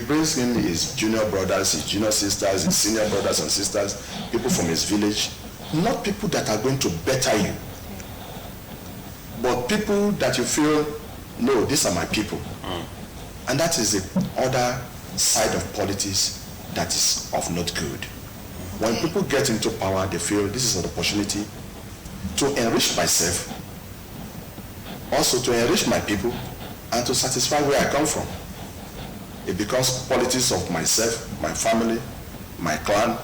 brings in his junior brothers, his junior sisters, his senior brothers and sisters, people from his village, not people that are going to better you, but people that you feel, no, these are my people. And that is the other side of politics that is of not good. When people get into power, they feel this is an opportunity to enrich myself, also to enrich my people, and to satisfy where I come from. It becomes politics of myself, my family, my clan,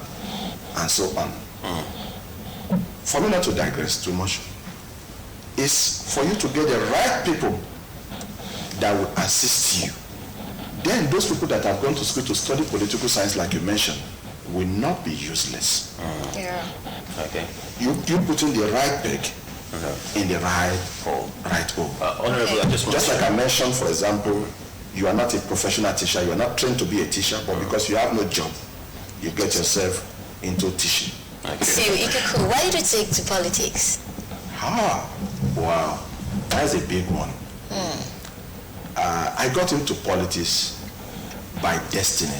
and so on. For me not to digress too much, is for you to get the right people that will assist you. Then those people that have gone to school to study political science, like you mentioned, will not be useless. Yeah. Okay. You put in the right peg in the right hole. Honorable, I just like I mentioned, for example, you are not a professional teacher, you are not trained to be a teacher, but because you have no job, you get yourself into teaching. Okay. So, Ikeku, why did you take to politics? Wow, that's a big one. I got into politics by destiny.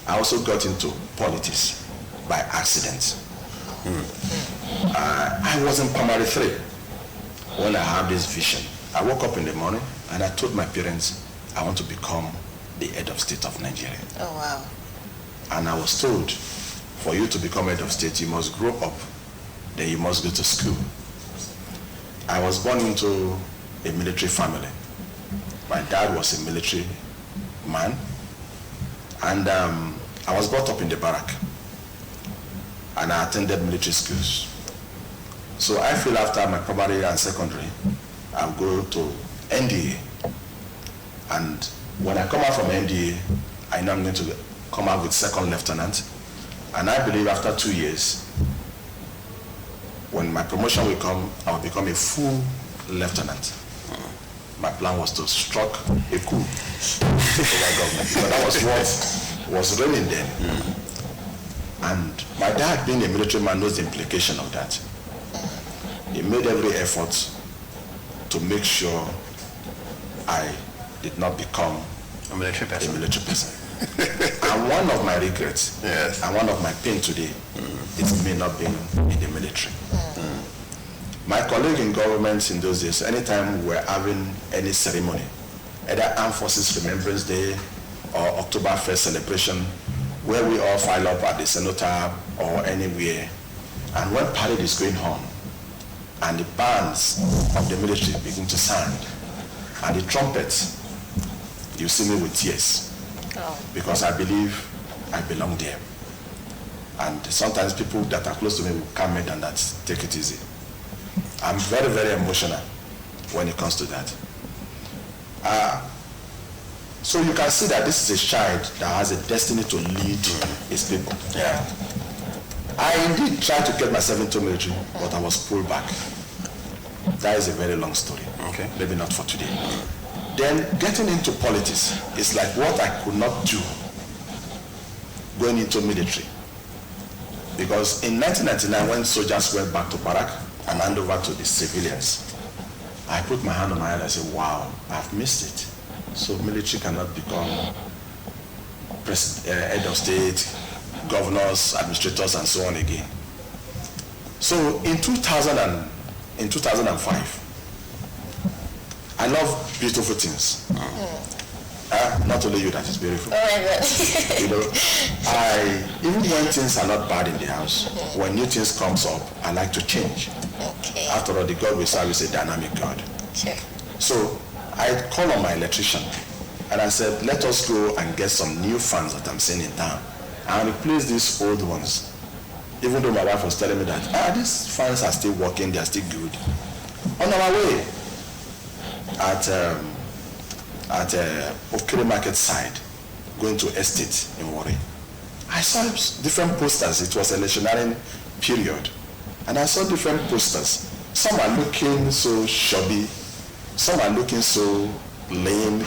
I also got into politics by accident. I was in primary 3 when I had this vision. I woke up in the morning and I told my parents I want to become the head of state of Nigeria. Oh, wow. And I was told, for you to become head of state, you must grow up, then you must go to school. I was born into a military family. My dad was a military man, and I was brought up in the barrack, and I attended military schools. So I feel after my primary and secondary, I'll go to NDA. And when I come out from NDA, I know I'm going to come out with second lieutenant. And I believe after 2 years, when my promotion will come, I'll become a full lieutenant. My plan was to struck a coup over government, but that was what was reigning then. And my dad, being a military man, knows the implication of that. He made every effort to make sure I did not become a military person. And one of my regrets, yes, and one of my pain today, is me not being in the military. My colleague in government in those days, anytime we were having any ceremony, either Armed Forces Remembrance Day or October 1st celebration, where we all file up at the cenotaph or anywhere, and when parade is going on, and the bands of the military begin to sound, and the trumpets, you see me with tears, because I believe I belong there. And sometimes people that are close to me will calm me down, that take it easy. I'm very, very emotional when it comes to that. So you can see that this is a child that has a destiny to lead his people. Yeah. I indeed tried to get myself into military, but I was pulled back. That is a very long story. Okay. Maybe not for today. Then getting into politics is like what I could not do going into military. Because in 1999, when soldiers went back to barrack and hand over to the civilians, I put my hand on my head and said, wow, I've missed it. So military cannot become head of state, governors, administrators, and so on again. So in 2005, I love beautiful things. Not only you that is beautiful. Oh my God. You know, even when things are not bad in the house, when new things comes up, I like to change. Okay. After all, the God we serve is a dynamic God. Sure. So I called on my electrician and I said, let us go and get some new fans that I'm seeing in town and replace these old ones. Even though my wife was telling me that, these fans are still working, they are still good. On our way, at Okere Market side, going to estate in Warri, I saw different posters. It was electioneering period. And I saw different posters. Some are looking so shabby. Some are looking so lame.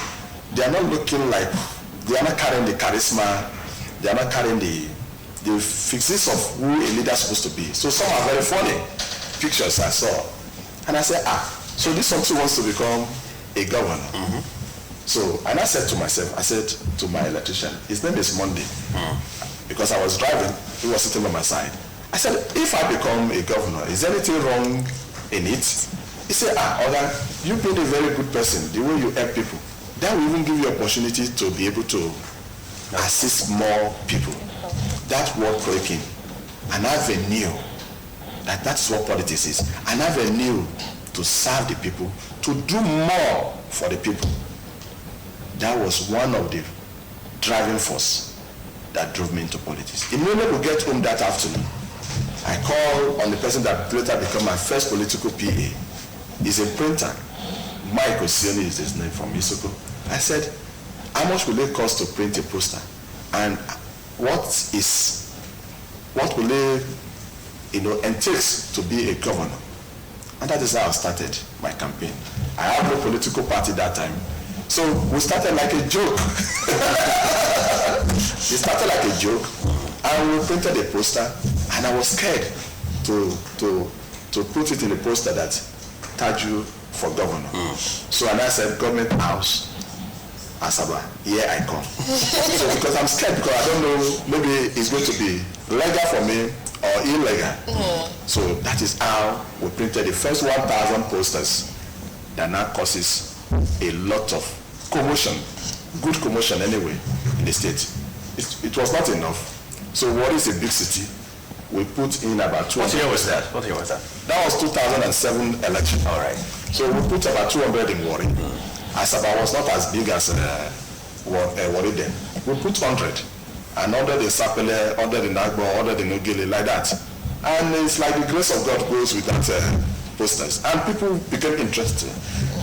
They are not looking like, they are not carrying the charisma. They are not carrying the physics of who a leader is supposed to be. So some are very funny pictures I saw. And I said, so this one too wants to become a governor. So, and I said to myself, I said to my electrician, his name is Monday, because I was driving, he was sitting by my side. I said, if I become a governor, is there anything wrong in it? He said, Oga, you've been a very good person, the way you help people. That will even give you opportunity to be able to assist more people. That word breaking, an avenue, that's what politics is, an avenue to serve the people, to do more for the people. That was one of the driving force that drove me into politics. Immediately we get home that afternoon, I call on the person that later became my first political PA. He's a printer. Mike Osioni is his name, from Isoko. I said, how much will it cost to print a poster? And what will it, entail to be a governor? And that is how I started my campaign. I had no political party that time. So we started like a joke. It started like a joke, and we printed a poster, and I was scared to put it in the poster that Taju for governor. So and I said, government house, Asaba, here I come. So because I'm scared, because I don't know, maybe it's going to be legal for me or illegal. So that is how we printed the first 1,000 posters that now causes a lot of commotion, good commotion anyway, in the state. It was not enough. So what is a big city? We put in about 200. What year was that? That was 2007 election. All right. So we put about 200 in Warri. Asaba was not as big as Warri then. We put 100. And 100 in Sapele, 100 in Agbo, 100 in Ogele, like that. And it's like the grace of God goes with that posters. And people became interested.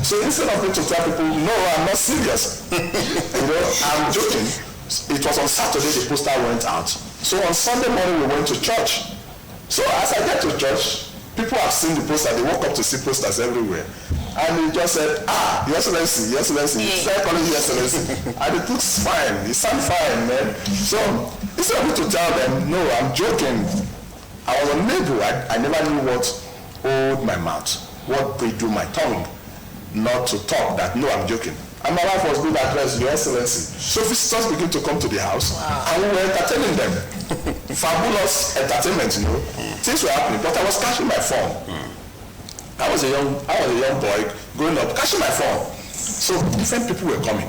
So instead of me to tell people, no, I'm not serious. I'm joking. It was on Saturday the poster went out. So on Sunday morning we went to church. So as I get to church, people have seen the poster. They woke up to see posters everywhere. And he just said, Your Excellency, Your Excellency. He started calling me Your Excellency. And it looks fine. It sounds fine, man. So instead of me to tell them, no, I'm joking. I was unable. I never knew what hold my mouth, what bridle my tongue, not to talk that, no, I'm joking. And my wife was good at rest, Your Excellency. So visitors began to come to the house, and we were entertaining them. Fabulous entertainment, Things were happening, but I was catching my phone. I was a young boy growing up, catching my phone. So different people were coming.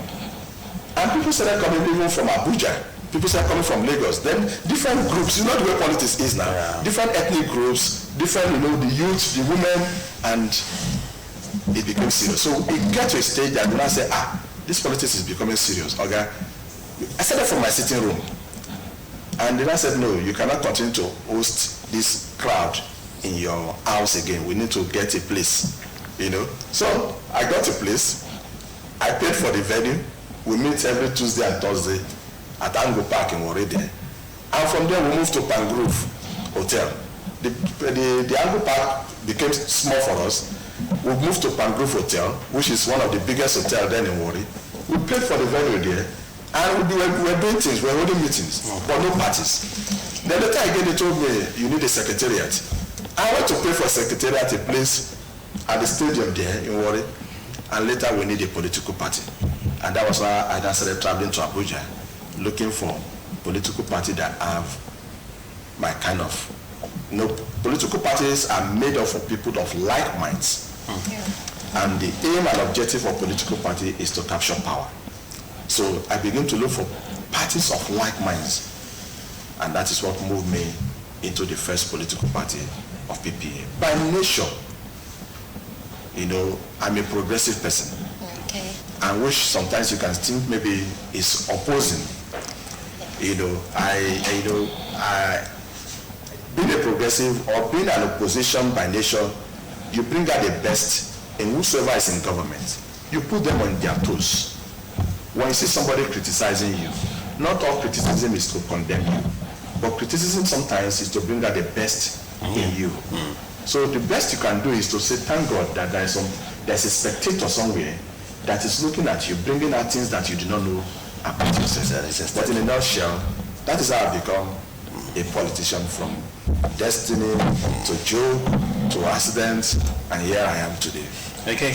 And people started coming even from Abuja. People started coming from Lagos. Then different groups, the way politics is now. Yeah. Different ethnic groups, different, the youth, the women, and it became serious. So it got to a stage that when I said, this politics is becoming serious. Okay. I said that from my sitting room. And then I said, no, you cannot continue to host this crowd in your house again. We need to get a place, So I got a place. I paid for the venue. We meet every Tuesday and Thursday at Ango Park in Warri there. And from there we moved to Pangrove Hotel. The Ango Park became small for us. We moved to Pangrove Hotel, which is one of the biggest hotels then in Warri. We paid for the venue there, and we were doing things, we were holding meetings, but no parties. Then later again they told me, you need a secretariat. I went to pay for a secretariat, a place at the stadium there in Warri, and later we need a political party. And that was why I started traveling to Abuja, looking for political party that have my kind of, political parties are made up of people of like minds. And the aim and objective of political party is to capture power. So I began to look for parties of like minds, and that is what moved me into the first political party of PPA. By nature, I'm a progressive person. Okay. And which sometimes you can think maybe is opposing. Being a progressive or being an opposition by nature, you bring out the best in whosoever is in government. You put them on their toes. When you see somebody criticizing you, not all criticism is to condemn you, but criticism sometimes is to bring out the best in you. So the best you can do is to say, thank God that there's a spectator somewhere that is looking at you, bringing out things that you do not know about yourself. But in a nutshell, that is how I become a politician, from destiny to joke to accidents, and here I am today. Okay,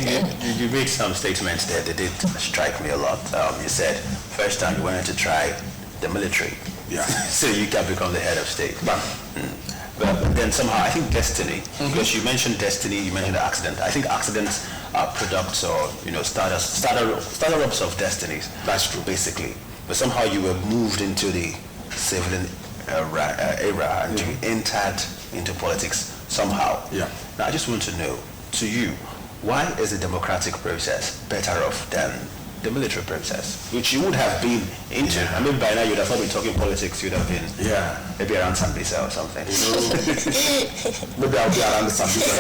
you made some statements there that did strike me a lot. You said first time you wanted to try the military. Yeah. So you can become the head of state. But then somehow I think destiny, because you mentioned destiny, you mentioned accident. I think accidents are products or starter-ups of destinies. That's true. Basically. But somehow you were moved into the civilian era and you entered into politics somehow. Yeah. Now I just want to know, to you, why is the democratic process better off than the military process, which you would have been into? Yeah. I mean, by now you'd have not been talking politics, you'd have been maybe around Sambisa or something. Maybe I'll be around the Sambisa.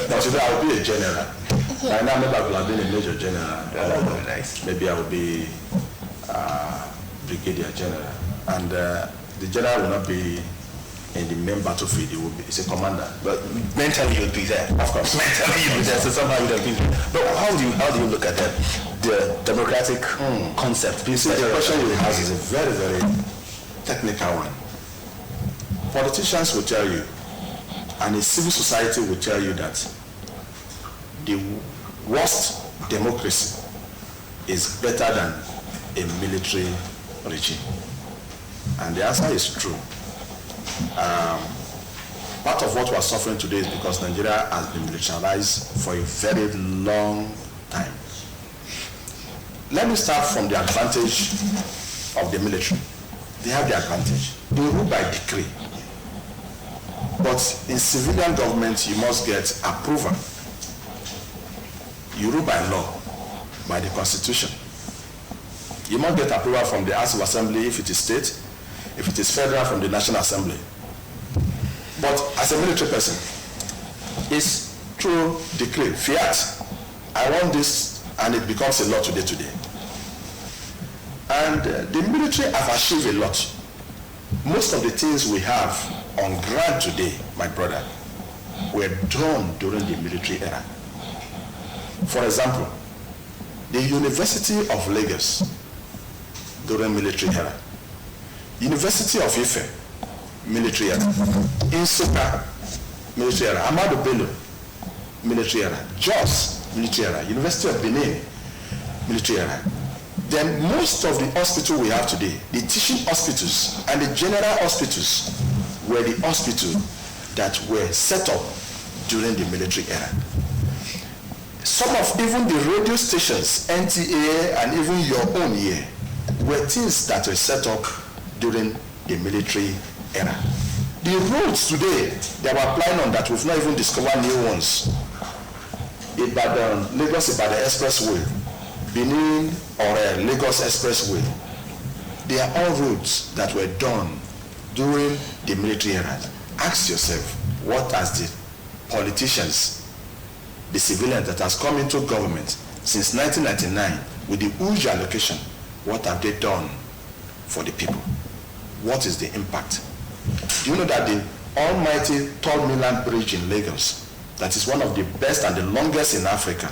But today I'll be a general. By now maybe I will have been a major general. Very nice. Maybe I will be brigadier general. And the general will not be in the main battlefield, it's a commander. But mentally you'll be there. Of course. Mentally you'll be there, so somehow you'll have been there. But how do you look at the democratic concept? You see, the question you have is a very, very technical one. Politicians will tell you, and a civil society will tell you that the worst democracy is better than a military regime. And the answer is true. Part of what we are suffering today is because Nigeria has been militarized for a very long time. Let me start from the advantage of the military. They have the advantage. They rule by decree. But in civilian government, you must get approval. You rule by law, by the constitution. You must get approval from the House of Assembly if it is state, if it is federal, from the National Assembly. But as a military person, it's through decree, fiat. I want this, and it becomes a law today. And the military have achieved a lot. Most of the things we have on ground today, my brother, were done during the military era. For example, the University of Lagos during military era, University of Ife, military era, Nsukka, military era, Ahmadu Bello, military era, Jos, military era, University of Benin, military era. Then most of the hospitals we have today, the teaching hospitals and the general hospitals, were the hospitals that were set up during the military era. Some of even the radio stations, NTA and even your own here, were things that were set up during the military era. The roads today that we're applying on that we've not even discovered new ones. Ibadan, Lagos-Ibadan Expressway, Benin or Lagos Expressway. They are all roads that were done during the military era. Ask yourself, what has the politicians, the civilians that has come into government since 1999 with the huge allocation, what have they done for the people? What is the impact? Do you know that the almighty Third Mainland Bridge in Lagos, that is one of the best and the longest in Africa,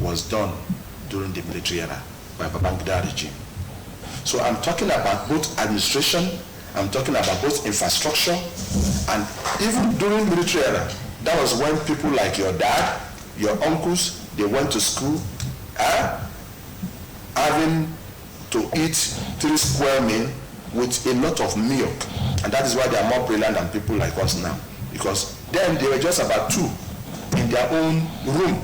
was done during the military era by Babangida regime? So I'm talking about both administration, I'm talking about both infrastructure, and even during military era, that was when people like your dad, your uncles, they went to school, having to eat 3 square meal with a lot of milk. And that is why they are more brilliant than people like us now. Because then they were just about 2 in their own room.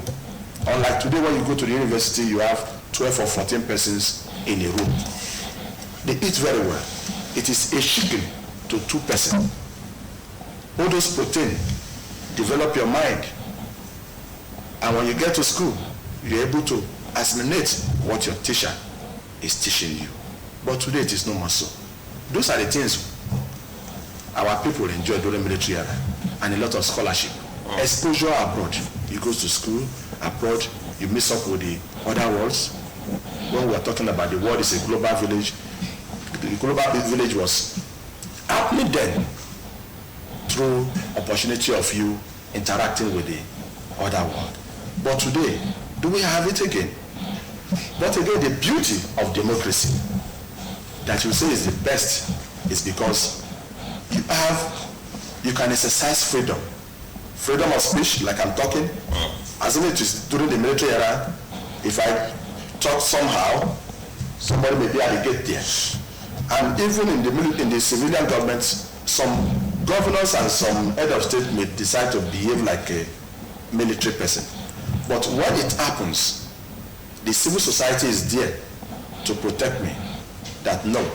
Unlike today, when you go to the university, you have 12 or 14 persons in a room. They eat very well. It is a chicken to 2 persons. All those protein develop your mind. And when you get to school, you're able to assimilate what your teacher is teaching you. But today it is no more so. Those are the things our people enjoy during military era, and a lot of scholarship. Exposure abroad. You go to school abroad, you mix up with the other worlds. When we are talking about the world is a global village, the global village was happening then through opportunity of you interacting with the other world. But today, do we have it again? But again, the beauty of democracy that you say is the best is because you can exercise freedom freedom of speech, like I'm talking. Assume it is during the military era, if I talk somehow, somebody may be at the gate there. And even in the civilian government, some governors and some head of state may decide to behave like a military person. But when it happens, the civil society is there to protect me. That no,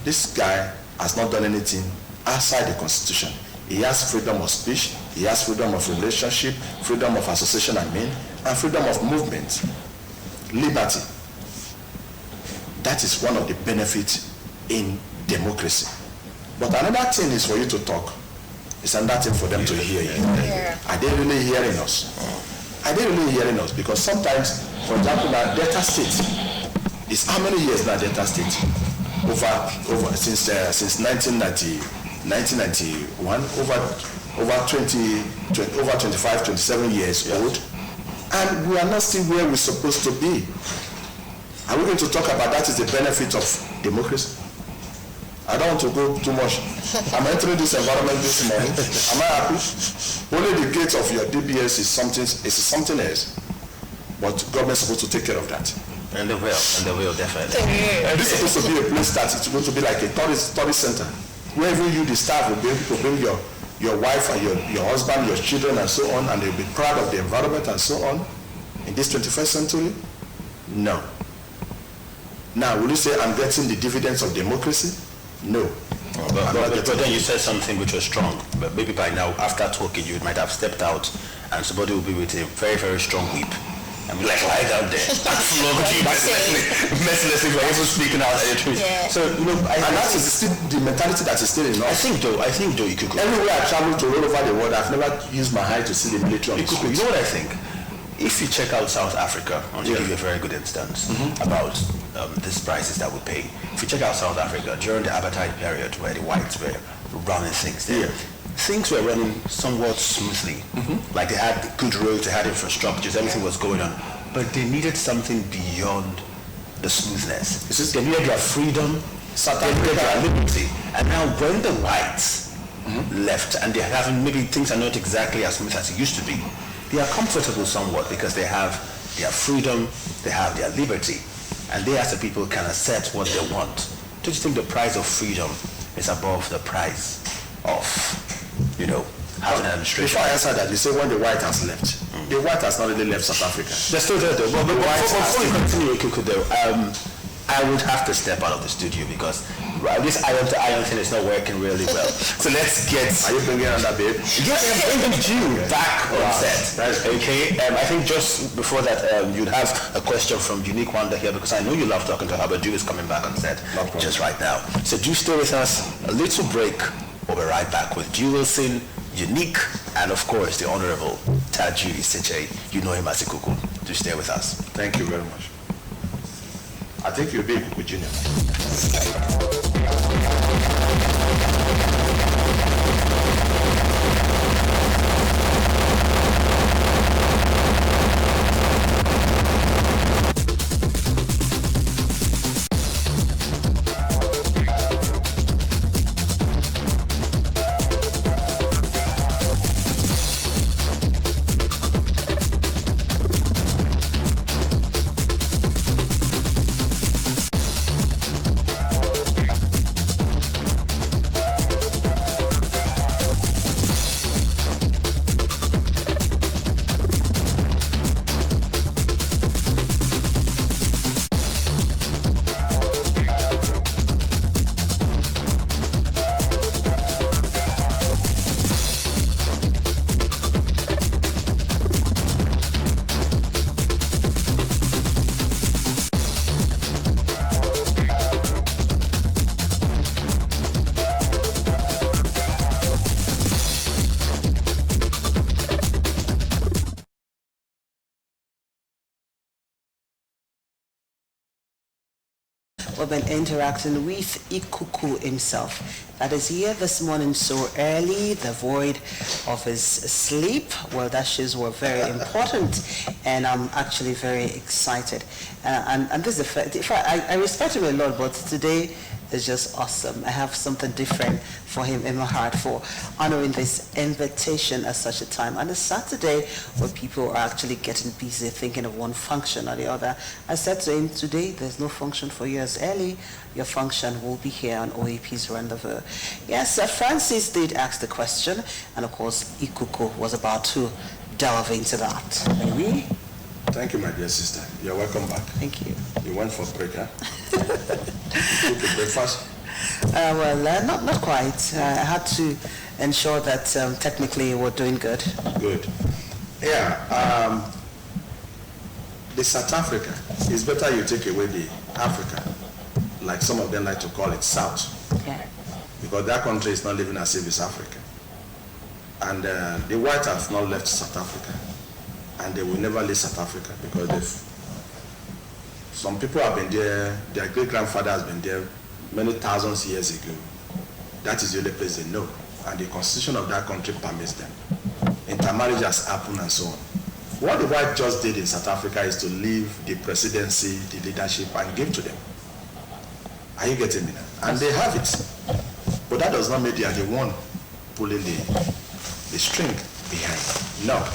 this guy has not done anything outside the Constitution. He has freedom of speech, he has freedom of relationship, freedom of association, and freedom of movement, liberty. That is one of the benefits in democracy. But another thing is for you to talk. It's another thing for them to hear you. Yeah. Are they really hearing us? Are they really hearing us? Because sometimes, for example, now Delta State is how many years now? Delta State over since 1991, over 25, 27 years old, and we are not still where we're supposed to be. Are we going to talk about that is the benefit of democracy? I don't want to go too much. I'm entering this environment this morning. Am I happy? Only the gate of your DBS is something else. But government is supposed to take care of that. And they will definitely. And this is supposed to be a place that it's going to be like a tourist center. Where even you, the staff, will be able to bring your wife and your husband, your children and so on, and they'll be proud of the environment and so on. In this 21st century? No. Now, will you say I'm getting the dividends of democracy? No. But then you said something which was strong. But maybe by now, after talking, you might have stepped out and somebody will be with a very, very strong whip. And be like, lie down there. Mercilessly for even speaking out the truth. Yeah. So, and that is still the mentality that is still in us. I think though, you could go. Everywhere I travel to all over the world, I've never used my eye to see the military on the street. You know what I think? If you check out South Africa, I want to give you a very good instance about these prices that we pay. If you check out South Africa, during the apartheid period where the whites were running things there, things were running somewhat smoothly. Like they had good roads, they had infrastructures, everything was going on. But they needed something beyond the smoothness. They needed their freedom, they needed their liberty. And now when the whites left and they're having, maybe things are not exactly as smooth as it used to be, they are comfortable somewhat because they have their freedom, they have their liberty, and they as the people can accept what they want. Don't you think the price of freedom is above the price of, having an administration? Before I answer that, you say when the white has left. The white has not really left South Africa. They're still there though. But before you continue, Kuku, though, I would have to step out of the studio because this iron to iron thing is not working really well. So let's get... Are you bringing on that, babe? Yes, I'm bringing you back on set. That's okay. I think just before that, you'd have a question from Unique Wonder here because I know you love talking to her, but Ju is coming back on set just right now. So do stay with us. A little break. We'll be right back with Ju Wilson, Unique, and of course the Honorable Taju Isichei. You know him as a Kuku. Do stay with us. Thank you very much. I think you'll be a Kuku Junior. We've been interacting with Ikuku himself. That is here this morning so early, devoid of his sleep. Well, that shows were very important, and I'm actually very excited. And this is I respect him a lot, but today is just awesome. I have something different for him in my heart for honoring this invitation at such a time. And a Saturday where people are actually getting busy thinking of one function or the other. I said to him, today there's no function for you as early. Your function will be here on OAP's Rendezvous. Yes, Francis did ask the question, and of course, Ikuku was about to delve into that. Maybe? Thank you, my dear sister. You're welcome back. Thank you. You went for break, huh? You took a breakfast? Not quite. I had to ensure that technically we're doing good. Good. Yeah. The South Africa, it's better you take away the Africa, like some of them like to call it South. Yeah. Because that country is not living as if it's Africa. And the whites have not left South Africa. And they will never leave South Africa because some people have been there, their great-grandfather has been there many thousands of years ago. That is the only place they know. And the constitution of that country permits them. Intermarriage has happened and so on. What the white just did in South Africa is to leave the presidency, the leadership, and give to them. Are you getting me now? And they have it. But that does not mean they are the one pulling the string behind. No.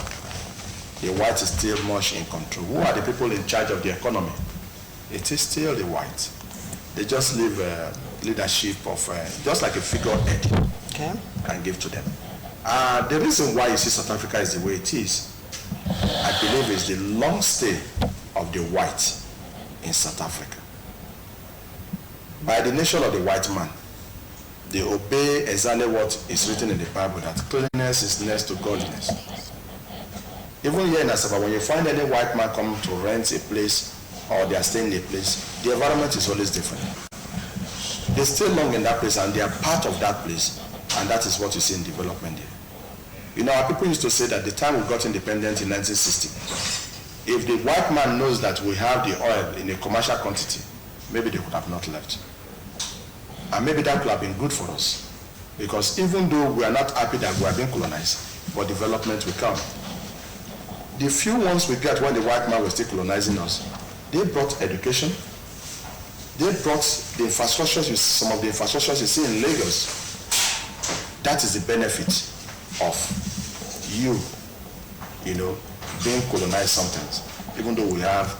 The white is still much in control. Who are the people in charge of the economy? It is still the white. They just leave leadership of, just like a figurehead, Okay. and give to them. The reason why you see South Africa is the way it is, I believe, is the long stay of the white in South Africa. By the nature of the white man, they obey exactly what is written in the Bible, that cleanliness is next to godliness. Even here in Asaba, when you find any white man come to rent a place or they are staying in a place, the environment is always different. They stay long in that place and they are part of that place, and that is what you see in development here. You know, our people used to say that the time we got independent in 1960, if the white man knows that we have the oil in a commercial quantity, maybe they would have not left. And maybe that would have been good for us, because even though we are not happy that we are being colonized, but development will come. The few ones we get when the white man was still colonizing us, they brought education, they brought the infrastructures, some of the infrastructures you see in Lagos. That is the benefit of you know, being colonized sometimes, even though we have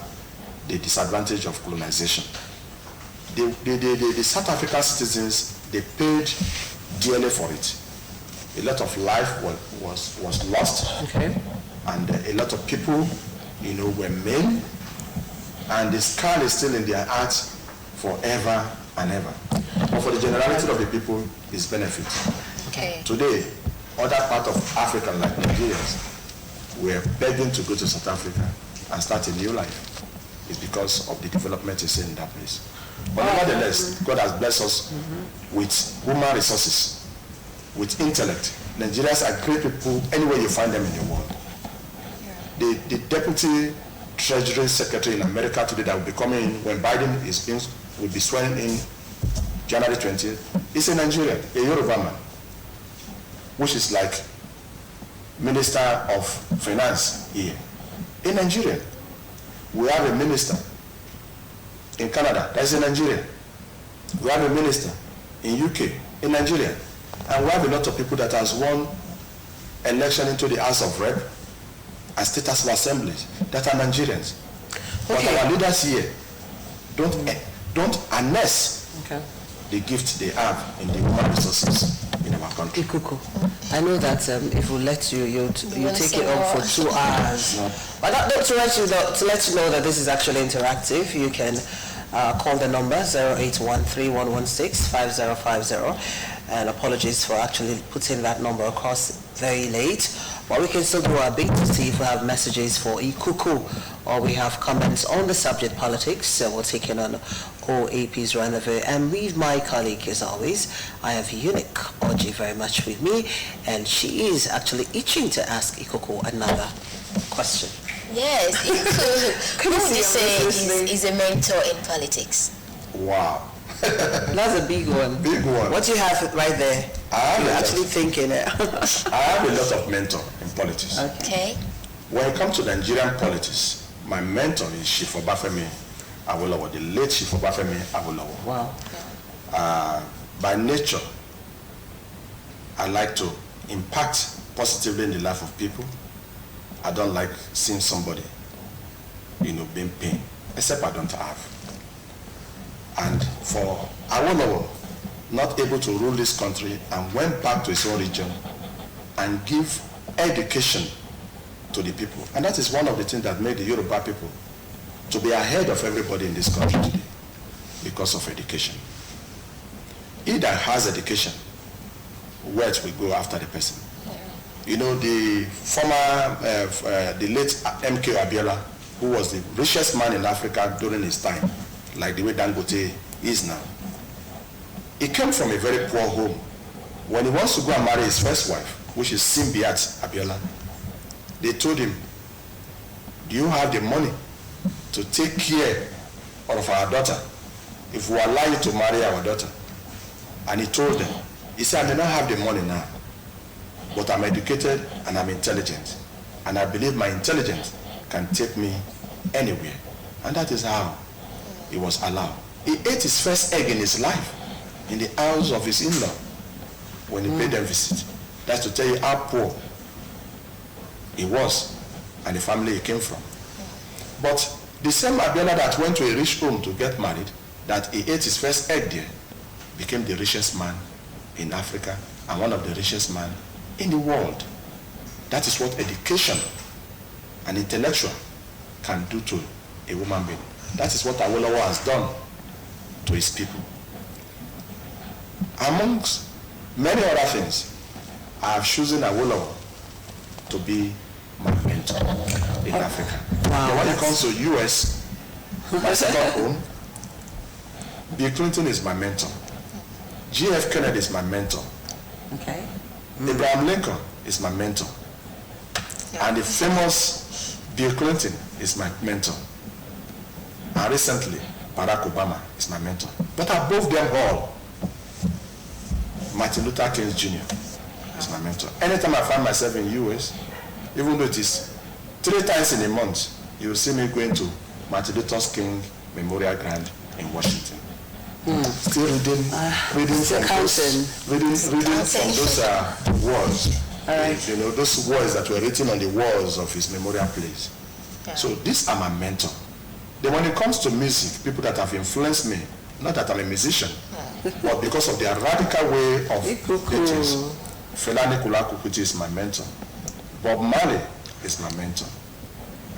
the disadvantage of colonization. The South African citizens, they paid dearly for it. A lot of life was lost. Okay. And a lot of people, you know, were maimed, and the scar is still in their hearts forever and ever. But for the generality of the people, it's benefit. Okay. Today, other parts of Africa, like Nigerians, were begging to go to South Africa and start a new life. It's because of the development you see in that place. But nevertheless, God has blessed us with human resources, with intellect. Nigerians are great people anywhere you find them in the world. The deputy treasury secretary in America today that will be coming in when Biden will be sworn in January 20th is a Nigerian, a Yoruba man, which is like Minister of Finance here. A Nigerian. We have a minister in Canada, that's a Nigerian. We have a minister in UK, a Nigerian. And we have a lot of people that has won election into the House of Rep and State House of Assemblies that are Nigerians. But our leaders here don't harness the gift they have in the human resources in our country. Ikuku, I know that if we let you, you take it up for 2 hours. No. But to let you know that this is actually interactive, you can call the number 0813-116-5050. And apologies for actually putting that number across very late. But we can still do our bit to see if we have messages for Ikuku or we have comments on the subject politics. So we'll take it on OAP's Rendezvous. And with my colleague, as always, I have Unique Oji very much with me. And she is actually itching to ask Ikuku another question. Yes, Ikuku, who would you say is a mentor in politics? Wow. That's a big one. Big one. What you have right there? You're actually thinking it. I have a lot of mentor in politics. Okay. When it comes to Nigerian politics, my mentor is Chief Obafemi Awolowo, the late Chief Obafemi Awolowo. Wow. By nature, I like to impact positively in the life of people. I don't like seeing somebody, being pain, except I don't have. And for Awolowo, not able to rule this country and went back to his own region and give education to the people. And that is one of the things that made the Yoruba people to be ahead of everybody in this country today, because of education. He that has education, where we go after the person. The former, the late MK Abiola, who was the richest man in Africa during his time, like the way Dangote is now. He came from a very poor home. When he wants to go and marry his first wife, which is Simbiat Abiola, they told him, do you have the money to take care of our daughter if we allow you to marry our daughter? And he told them, he said, I may not have the money now, but I'm educated and I'm intelligent. And I believe my intelligence can take me anywhere. And that is how he was allowed. He ate his first egg in his life in the house of his in-law when he paid them visit. That's to tell you how poor he was and the family he came from. But the same Abiola that went to a rich home to get married, that he ate his first egg there, became the richest man in Africa and one of the richest men in the world. That is what education and intellectual can do to a woman being. That is what Awolowo has done to his people. Amongst many other things, I have chosen Awolowo to be my mentor in Africa. Wow, but when it comes to US, my second home, Bill Clinton is my mentor. G.F. Kennedy is my mentor. Okay. Abraham Lincoln is my mentor. And the famous Bill Clinton is my mentor. And recently, Barack Obama is my mentor. But above them all, Martin Luther King Jr. is my mentor. Anytime I find myself in US, even though it is 3 times in a month, you will see me going to Martin Luther King Memorial Ground in Washington. Still reading from those words. Right. Those words that were written on the walls of his memorial place. Yeah. So these are my mentor. Then when it comes to music, people that have influenced me, not that I'm a musician, but because of their radical way of things. Fela Anikulapo Kuti is my mentor. Bob Marley is my mentor.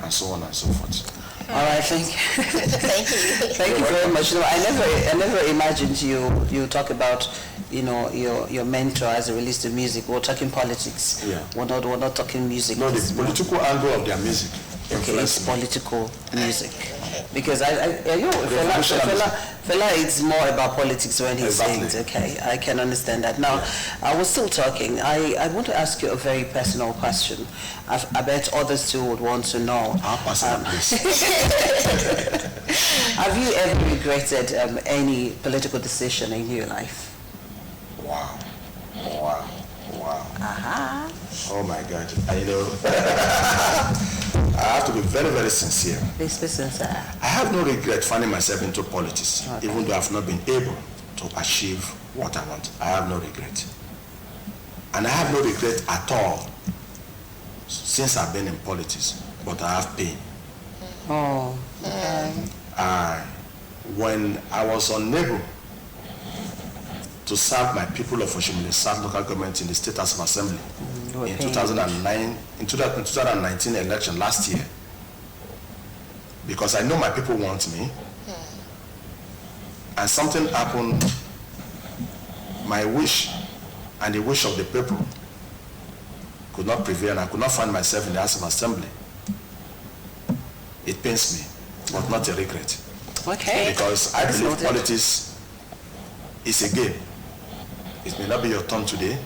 And so on and so forth. All right, thank you. Thank you. Thank you very much. I never imagined you talk about, your mentor as it relates to music. We're talking politics. Yeah. We're not talking music. No, the political angle of their music. Okay, it's political music. Because Fela is more about politics when he sings. Okay, I can understand that. Now, I was still talking. I want to ask you a very personal question. I bet others too would want to know. Have you ever regretted any political decision in your life? Wow. Oh my God. I have to be very, very sincere. Please be sincere. I have no regret finding myself into politics, even though I have not been able to achieve what I want. I have no regret. And I have no regret at all since I've been in politics, but I have pain. Oh, okay. When I was unable to serve my people of Oshimile South local government in the State House of Assembly in 2019 election last year, because I know my people want me, and something happened, my wish and the wish of the people could not prevail, and I could not find myself in the House of Assembly. It pains me, but not a regret. Okay. Because I believe politics is a game. It may not be your turn today.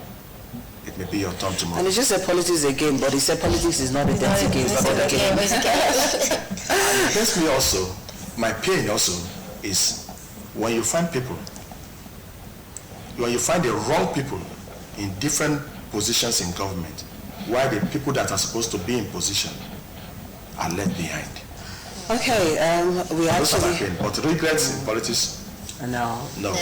It may be your turn tomorrow. And it's just that politics is a game, but he said politics is not a dirty game. It's not a game. And it pains me also, my pain also is when you find people, when you find the wrong people in different positions in government, while the people that are supposed to be in position are left behind. Okay, we actually... But regrets in politics? No. No.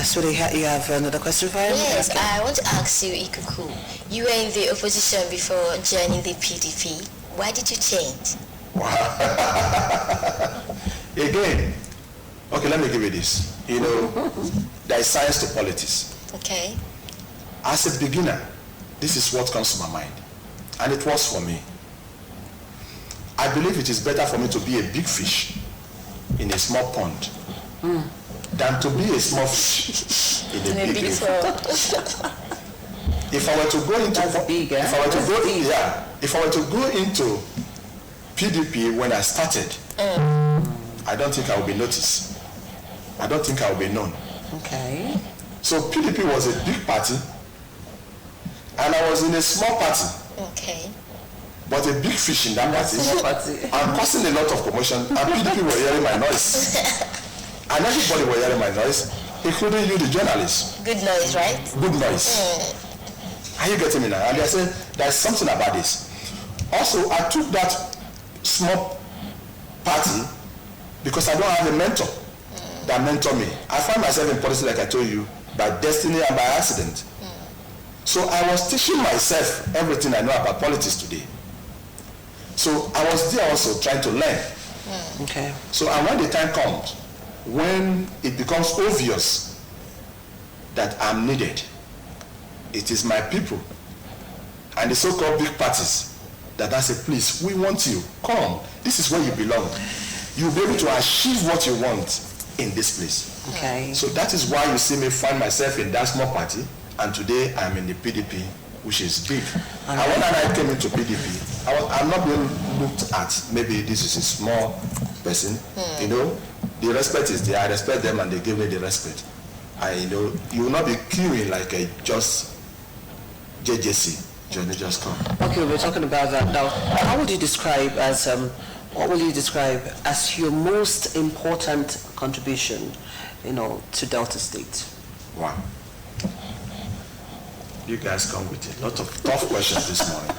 Sweetie, you have another question for him? Yes, Okay. I want to ask you, Ikuku. You were in the opposition before joining the PDP. Why did you change? Again, okay, let me give you this. You know, there is science to politics. Okay. As a beginner, this is what comes to my mind. And it was for me. I believe it is better for me to be a big fish in a small pond than to be a small fish in a big pond. If I were to go into if I were to go into PDP when I started, I don't think I would be noticed. I don't think I would be known. Okay. So PDP was a big party, and I was in a small party. Okay. But a big fish in that party. I'm causing a lot of commotion, and PDP were hearing my noise. And everybody were hearing my noise, including you, the journalists. Good noise, right? Good noise. Are you getting me now? And I said, there's something about this. Also, I took that small party because I don't have a mentor that mentor me. I find myself in politics, like I told you, by destiny and by accident. So I was teaching myself everything I know about politics today. So I was there also trying to learn. Okay. So and when the time comes, when it becomes obvious that I'm needed, it is my people and the so-called big parties that I say, please, we want you. Come. This is where you belong. You'll be able to achieve what you want in this place. Okay. So that is why you see me find myself in that small party, and today I'm in the PDP, which is big. And when I came into PDP, I'm not being looked at, maybe this is a small person, you know, the respect is there. I respect them and they give me the respect. You will not be queuing like a just JJC, Johnny Just Come. Okay, we're talking about that now. How would you describe as what will you describe as your most important contribution, to Delta State? Wow. You guys come with a lot of tough questions this morning.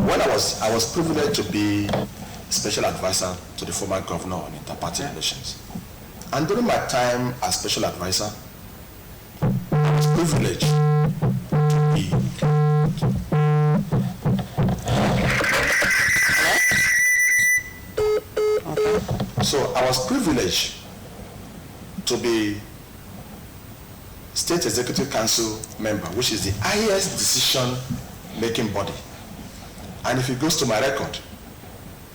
When I was privileged to be special advisor to the former governor on inter-party relations. And during my time as special advisor, I was privileged to be So I was privileged to be State Executive Council member, which is the highest decision-making body. And if it goes to my record,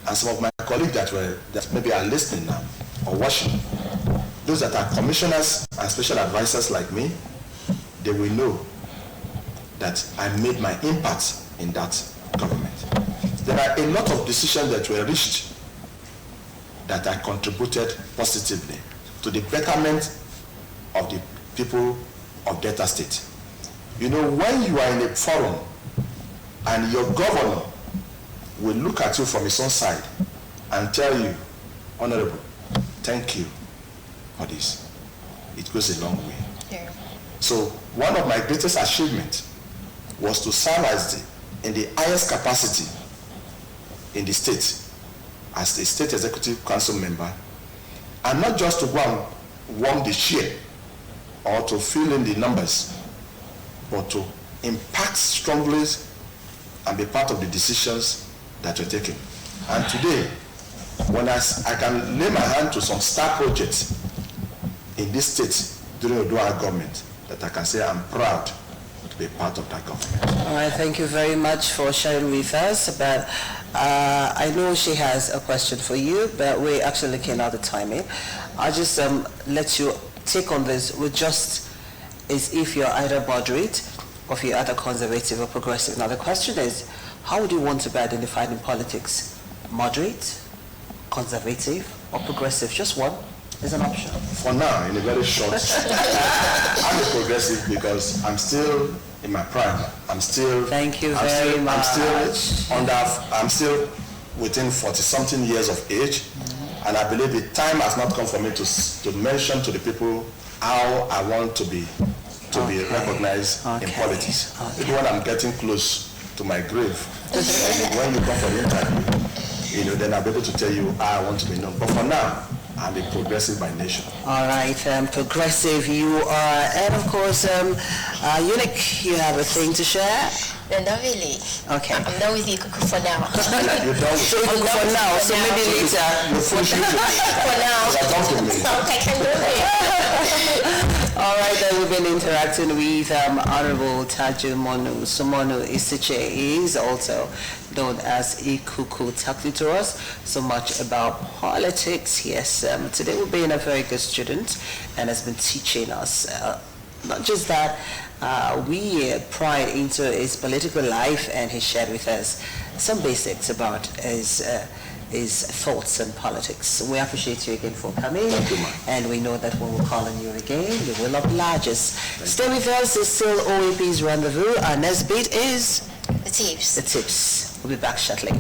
and some of my colleagues that maybe are listening now or watching, those that are commissioners and special advisors like me, they will know that I made my impact in that government. There are a lot of decisions that were reached that I contributed positively to the betterment of the people of Delta State. When you are in a forum and your governor will look at you from his own side and tell you, Honorable, thank you for this. It goes a long way. Yeah. So one of my greatest achievements was to serve in the highest capacity in the state as a State Executive Council member, and not just to go and warm the chair or to fill in the numbers, but to impact strongly and be part of the decisions that were taken. And today, when I can lay my hand to some star projects in this state during the dual government, that I can say I'm proud to be part of that government. All right, thank you very much for sharing with us. But I know she has a question for you, but we're actually looking at the timing. I'll just let you take on this with just as if you're either moderate or if you're either conservative or progressive. Now the question is, how would you want to be identified in politics? Moderate, conservative, or progressive? Just one is an option. For now, in a very short, I'm a progressive because I'm still in my prime. Thank you very much. I'm still within 40-something years of age, and I believe the time has not come for me to mention to the people how I want to be recognized in politics. Even when I'm getting close to my grave, when you come for the interview, then I'll be able to tell you I want to be known. But for now, I'm a progressive by nation. All right, progressive you are. And of course, Unique, you have a thing to share? No, not really. Okay. I'm done with you, Kuku, for now. You're done with So for now, so maybe later. For now. I can do it. All right, then we've been interacting with Honorable Taju Somono Isichei. He is also known as Ikuku, talking to us so much about politics. Yes, today we've been a very good student and has been teaching us. Not just that, we pried into his political life, and he shared with us some basics about his thoughts on politics. We appreciate you again for coming. Thank you, ma'am. And we know that when we call on you again, you will oblige us. Stay with us. It's still OAPs Rendezvous. Our next beat is The tips. The Tips. We'll be back shortly.